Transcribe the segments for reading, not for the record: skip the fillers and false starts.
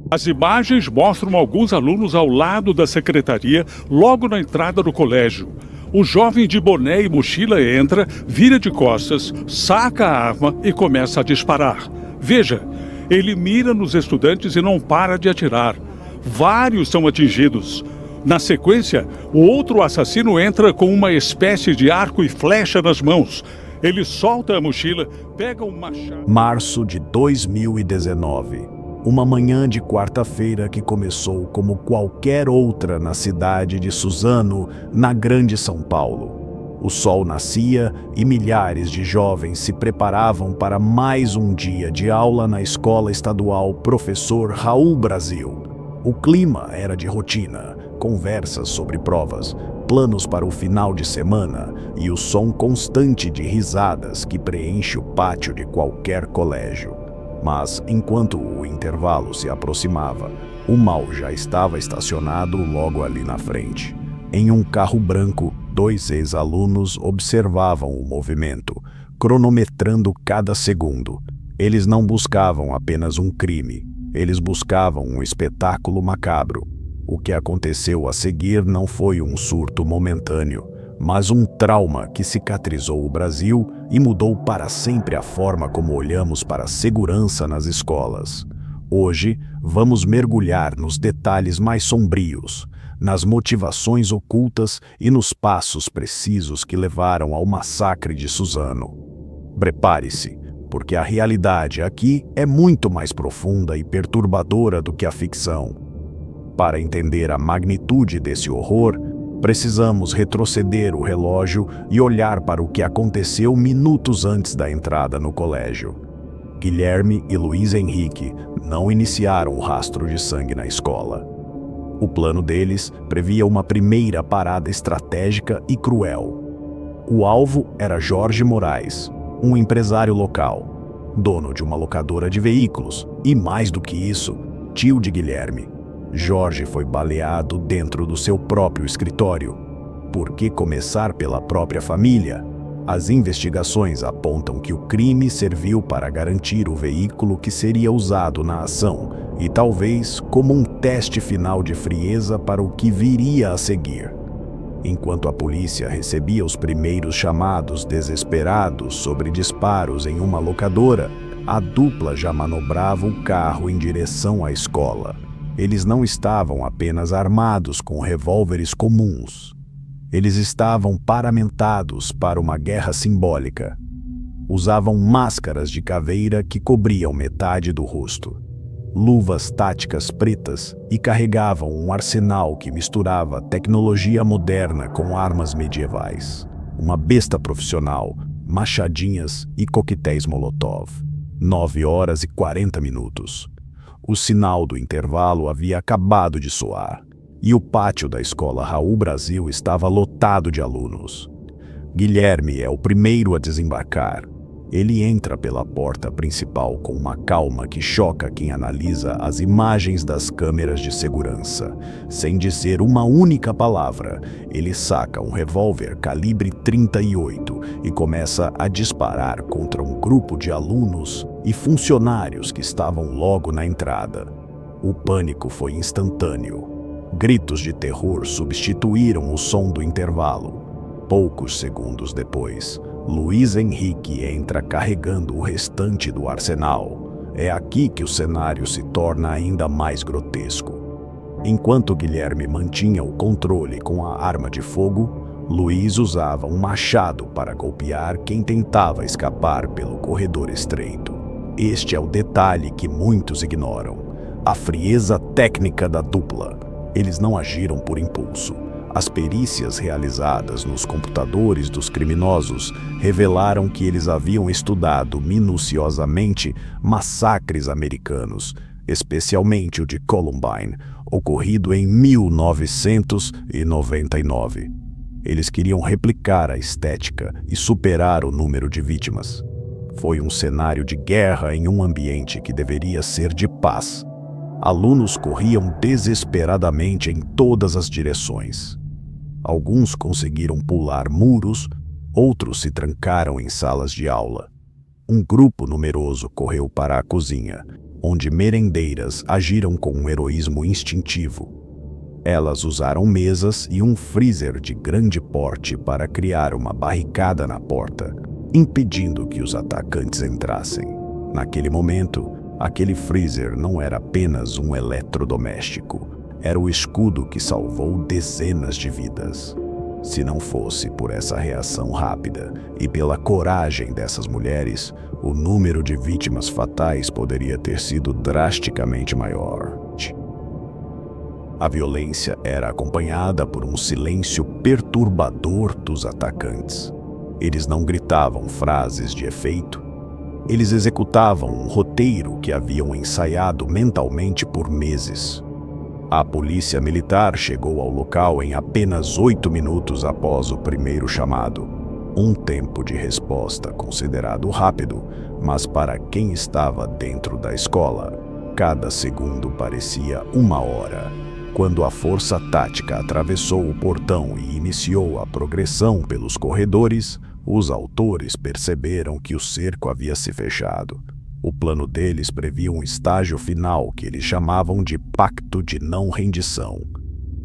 As imagens mostram alguns alunos ao lado da secretaria, logo na entrada do colégio. O jovem de boné e mochila entra, vira de costas, saca a arma e começa a disparar. Veja, ele mira nos estudantes e não para de atirar. Vários são atingidos. Na sequência, o outro assassino entra com uma espécie de arco e flecha nas mãos. Ele solta a mochila, pega um machado... Março de 2019. Uma manhã de quarta-feira que começou como qualquer outra na cidade de Suzano, na Grande São Paulo. O sol nascia e milhares de jovens se preparavam para mais um dia de aula na escola estadual Professor Raul Brasil. O clima era de rotina, conversas sobre provas, planos para o final de semana e o som constante de risadas que preenche o pátio de qualquer colégio. Mas, enquanto o intervalo se aproximava, o mal já estava estacionado logo ali na frente. Em um carro branco, 2 ex-alunos observavam o movimento, cronometrando cada segundo. Eles não buscavam apenas um crime, eles buscavam um espetáculo macabro. O que aconteceu a seguir não foi um surto momentâneo, mas um trauma que cicatrizou o Brasil e mudou para sempre a forma como olhamos para a segurança nas escolas. Hoje, vamos mergulhar nos detalhes mais sombrios, nas motivações ocultas e nos passos precisos que levaram ao massacre de Suzano. Prepare-se, porque a realidade aqui é muito mais profunda e perturbadora do que a ficção. Para entender a magnitude desse horror, precisamos retroceder o relógio e olhar para o que aconteceu minutos antes da entrada no colégio. Guilherme e Luiz Henrique não iniciaram o rastro de sangue na escola. O plano deles previa uma primeira parada estratégica e cruel. O alvo era Jorge Moraes, um empresário local, dono de uma locadora de veículos e, mais do que isso, tio de Guilherme. Jorge foi baleado dentro do seu próprio escritório. Por que começar pela própria família? As investigações apontam que o crime serviu para garantir o veículo que seria usado na ação e talvez como um teste final de frieza para o que viria a seguir. Enquanto a polícia recebia os primeiros chamados desesperados sobre disparos em uma locadora, a dupla já manobrava o carro em direção à escola. Eles não estavam apenas armados com revólveres comuns. Eles estavam paramentados para uma guerra simbólica. Usavam máscaras de caveira que cobriam metade do rosto, luvas táticas pretas e carregavam um arsenal que misturava tecnologia moderna com armas medievais. Uma besta profissional, machadinhas e coquetéis Molotov. 9h40. O sinal do intervalo havia acabado de soar, e o pátio da escola Raul Brasil estava lotado de alunos. Guilherme é o primeiro a desembarcar. Ele entra pela porta principal com uma calma que choca quem analisa as imagens das câmeras de segurança. Sem dizer uma única palavra, ele saca um revólver calibre 38 e começa a disparar contra um grupo de alunos e funcionários que estavam logo na entrada. O pânico foi instantâneo. Gritos de terror substituíram o som do intervalo. Poucos segundos depois, Luiz Henrique entra carregando o restante do arsenal. É aqui que o cenário se torna ainda mais grotesco. Enquanto Guilherme mantinha o controle com a arma de fogo, Luiz usava um machado para golpear quem tentava escapar pelo corredor estreito. Este é o detalhe que muitos ignoram: a frieza técnica da dupla. Eles não agiram por impulso. As perícias realizadas nos computadores dos criminosos revelaram que eles haviam estudado minuciosamente massacres americanos, especialmente o de Columbine, ocorrido em 1999. Eles queriam replicar a estética e superar o número de vítimas. Foi um cenário de guerra em um ambiente que deveria ser de paz. Alunos corriam desesperadamente em todas as direções. Alguns conseguiram pular muros, outros se trancaram em salas de aula. Um grupo numeroso correu para a cozinha, onde merendeiras agiram com um heroísmo instintivo. Elas usaram mesas e um freezer de grande porte para criar uma barricada na porta, impedindo que os atacantes entrassem. Naquele momento, aquele freezer não era apenas um eletrodoméstico, era o escudo que salvou dezenas de vidas. Se não fosse por essa reação rápida e pela coragem dessas mulheres, o número de vítimas fatais poderia ter sido drasticamente maior. A violência era acompanhada por um silêncio perturbador dos atacantes. Eles não gritavam frases de efeito. Eles executavam um roteiro que haviam ensaiado mentalmente por meses. A polícia militar chegou ao local em apenas 8 minutos após o primeiro chamado. Um tempo de resposta considerado rápido, mas para quem estava dentro da escola, cada segundo parecia uma hora. Quando a força tática atravessou o portão e iniciou a progressão pelos corredores, os autores perceberam que o cerco havia se fechado. O plano deles previa um estágio final que eles chamavam de pacto de não rendição.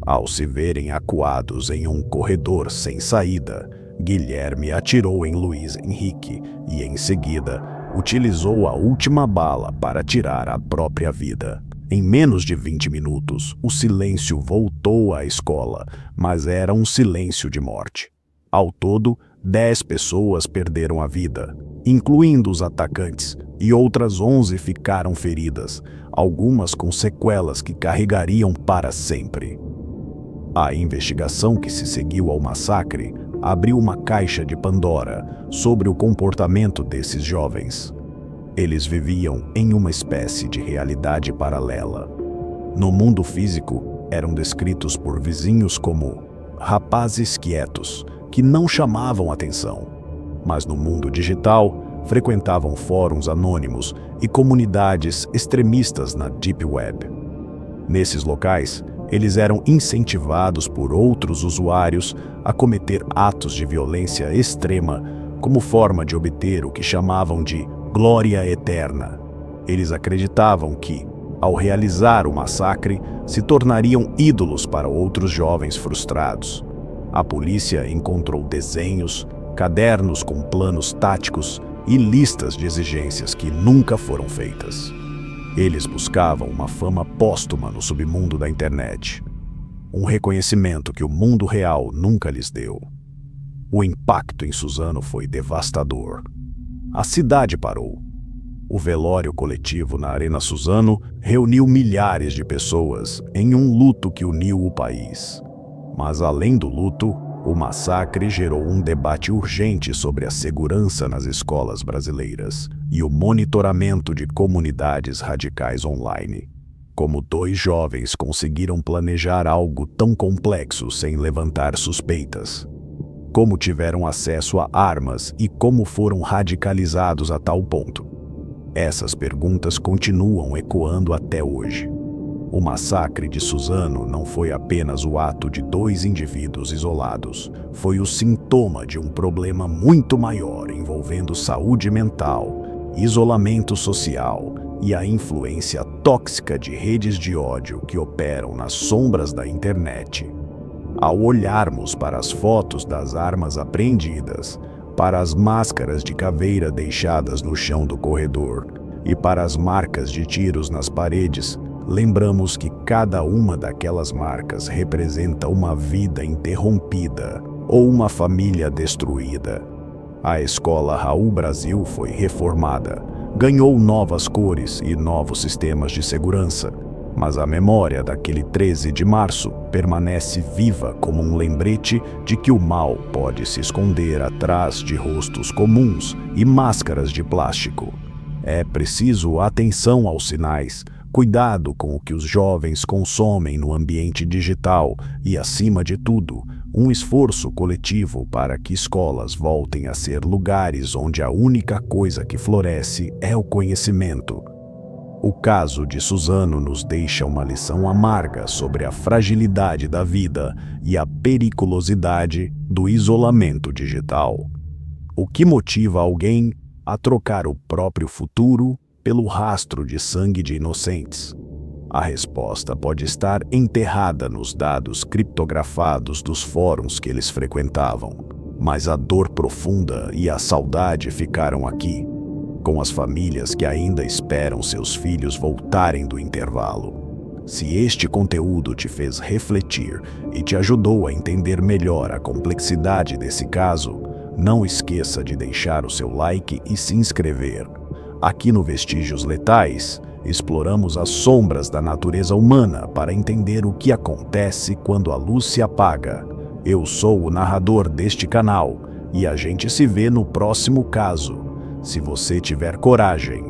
Ao se verem acuados em um corredor sem saída, Guilherme atirou em Luiz Henrique e, em seguida, utilizou a última bala para tirar a própria vida. Em menos de 20 minutos, o silêncio voltou à escola, mas era um silêncio de morte. Ao todo, 10 pessoas perderam a vida, incluindo os atacantes, e outras 11 ficaram feridas, algumas com sequelas que carregariam para sempre. A investigação que se seguiu ao massacre abriu uma caixa de Pandora sobre o comportamento desses jovens. Eles viviam em uma espécie de realidade paralela. No mundo físico, eram descritos por vizinhos como rapazes quietos, que não chamavam atenção. Mas no mundo digital, frequentavam fóruns anônimos e comunidades extremistas na Deep Web. Nesses locais, eles eram incentivados por outros usuários a cometer atos de violência extrema como forma de obter o que chamavam de glória eterna. Eles acreditavam que, ao realizar o massacre, se tornariam ídolos para outros jovens frustrados. A polícia encontrou desenhos, cadernos com planos táticos e listas de exigências que nunca foram feitas. Eles buscavam uma fama póstuma no submundo da internet, um reconhecimento que o mundo real nunca lhes deu. O impacto em Suzano foi devastador. A cidade parou. O velório coletivo na Arena Suzano reuniu milhares de pessoas em um luto que uniu o país. Mas além do luto, o massacre gerou um debate urgente sobre a segurança nas escolas brasileiras e o monitoramento de comunidades radicais online. Como 2 jovens conseguiram planejar algo tão complexo sem levantar suspeitas? Como tiveram acesso a armas e como foram radicalizados a tal ponto? Essas perguntas continuam ecoando até hoje. O massacre de Suzano não foi apenas o ato de 2 indivíduos isolados, foi o sintoma de um problema muito maior envolvendo saúde mental, isolamento social e a influência tóxica de redes de ódio que operam nas sombras da internet. Ao olharmos para as fotos das armas apreendidas, para as máscaras de caveira deixadas no chão do corredor e para as marcas de tiros nas paredes, lembramos que cada uma daquelas marcas representa uma vida interrompida ou uma família destruída. A escola Raul Brasil foi reformada, ganhou novas cores e novos sistemas de segurança, mas a memória daquele 13 de março permanece viva como um lembrete de que o mal pode se esconder atrás de rostos comuns e máscaras de plástico. É preciso atenção aos sinais, cuidado com o que os jovens consomem no ambiente digital e, acima de tudo, um esforço coletivo para que escolas voltem a ser lugares onde a única coisa que floresce é o conhecimento. O caso de Suzano nos deixa uma lição amarga sobre a fragilidade da vida e a periculosidade do isolamento digital. O que motiva alguém a trocar o próprio futuro pelo rastro de sangue de inocentes? A resposta pode estar enterrada nos dados criptografados dos fóruns que eles frequentavam, mas a dor profunda e a saudade ficaram aqui, com as famílias que ainda esperam seus filhos voltarem do intervalo. Se este conteúdo te fez refletir e te ajudou a entender melhor a complexidade desse caso, não esqueça de deixar o seu like e se inscrever. Aqui no Vestígios Letais, exploramos as sombras da natureza humana para entender o que acontece quando a luz se apaga. Eu sou o narrador deste canal e a gente se vê no próximo caso. Se você tiver coragem,